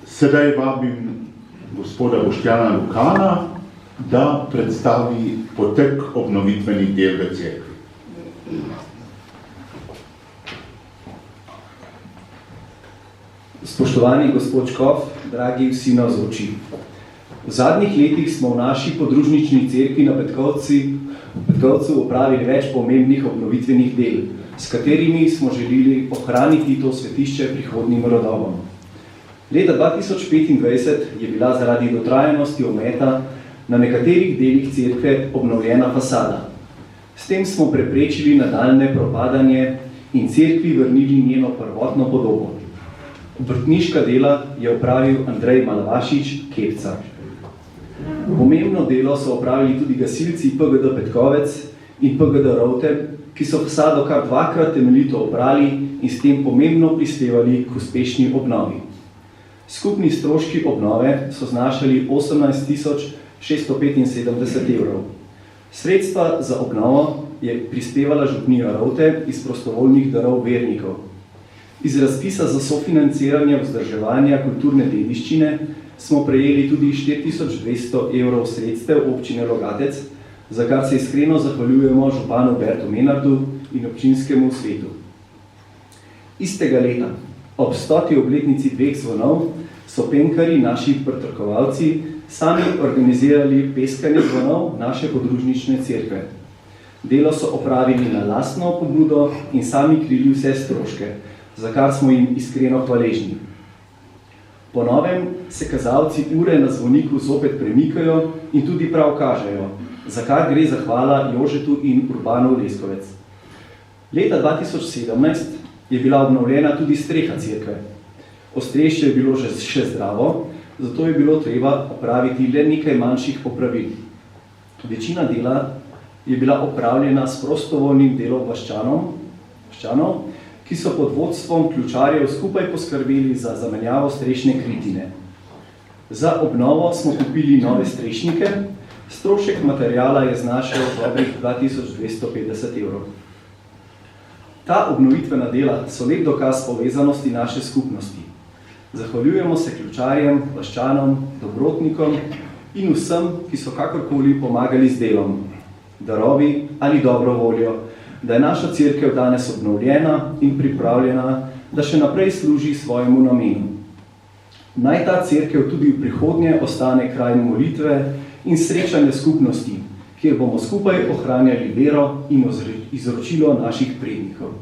Sedaj vabim gospoda Boštjana Lukana, da predstavi potek obnovitvenih del v cerkvi. Spoštovani gospod Škof, dragi vsi navzoči. V zadnjih letih smo v naši podružnični cerkvi na Petkovcu opravili več pomembnih obnovitvenih del, s katerimi smo želeli ohraniti to svetišče prihodnjim rodovom. Leta 2025 je bila zaradi dotrajanosti ometa na nekaterih delih cerkve obnovljena fasada. S tem smo preprečili nadaljne propadanje in cerkvi vrnili njeno prvotno podobo. Obrtniška dela je opravil Andrej Malavašič, Kepca. Pomembno delo so opravili tudi gasilci PGD Petkovec in PGD Rovte, ki so fasado kar dvakrat temeljito oprali in s tem pomembno prispevali k uspešni obnovi. Skupni stroški obnove so znašali 18.675 evrov. Sredstva za obnovo je prispevala župnija Rovte iz prostovoljnih darov vernikov. Iz razpisa za sofinanciranje vzdrževanja kulturne dediščine smo prejeli tudi 4200 evrov sredstev občine Logatec, za kar se iskreno zahvaljujemo županu Bertu Menardu in občinskemu svetu. Istega leta, ob 100. obletnici dveh zvonov, so penkarji, naši pritrkovalci, sami organizirali peskanje zvonov naše podružnične cerkve. Delo so opravili na lastno pobudo in sami krili vse stroške, za kar smo jim iskreno hvaležni. Po novem se kazalci ure na zvoniku zopet premikajo in tudi prav kažejo, za kar gre zahvala Jožetu in Urbanu Leskovec. Leta 2017 je bila obnovljena tudi streha cerkve. Ostrešje je bilo še zdravo, zato je bilo treba opraviti le nekaj manjših popravil. Večina dela je bila opravljena s prostovoljnim delom vaščanov, ki so pod vodstvom ključarjev skupaj poskrbeli za zamenjavo strešne kritine. Za obnovo smo kupili nove strešnike, strošek materiala je znašal dobrih 2250 evrov. Ta obnovitvena dela so lep dokaz povezanosti naše skupnosti. Zahvaljujemo se ključarjem, vaščanom, dobrotnikom in vsem, ki so kakorkoli pomagali z delom, darovi ali dobro voljo, da je naša cerkev danes obnovljena in pripravljena, da še naprej služi svojemu namenu. Naj ta cerkev tudi v prihodnje ostane kraj molitve in srečanja skupnosti, kjer bomo skupaj ohranjali vero in izročilo naših prednikov.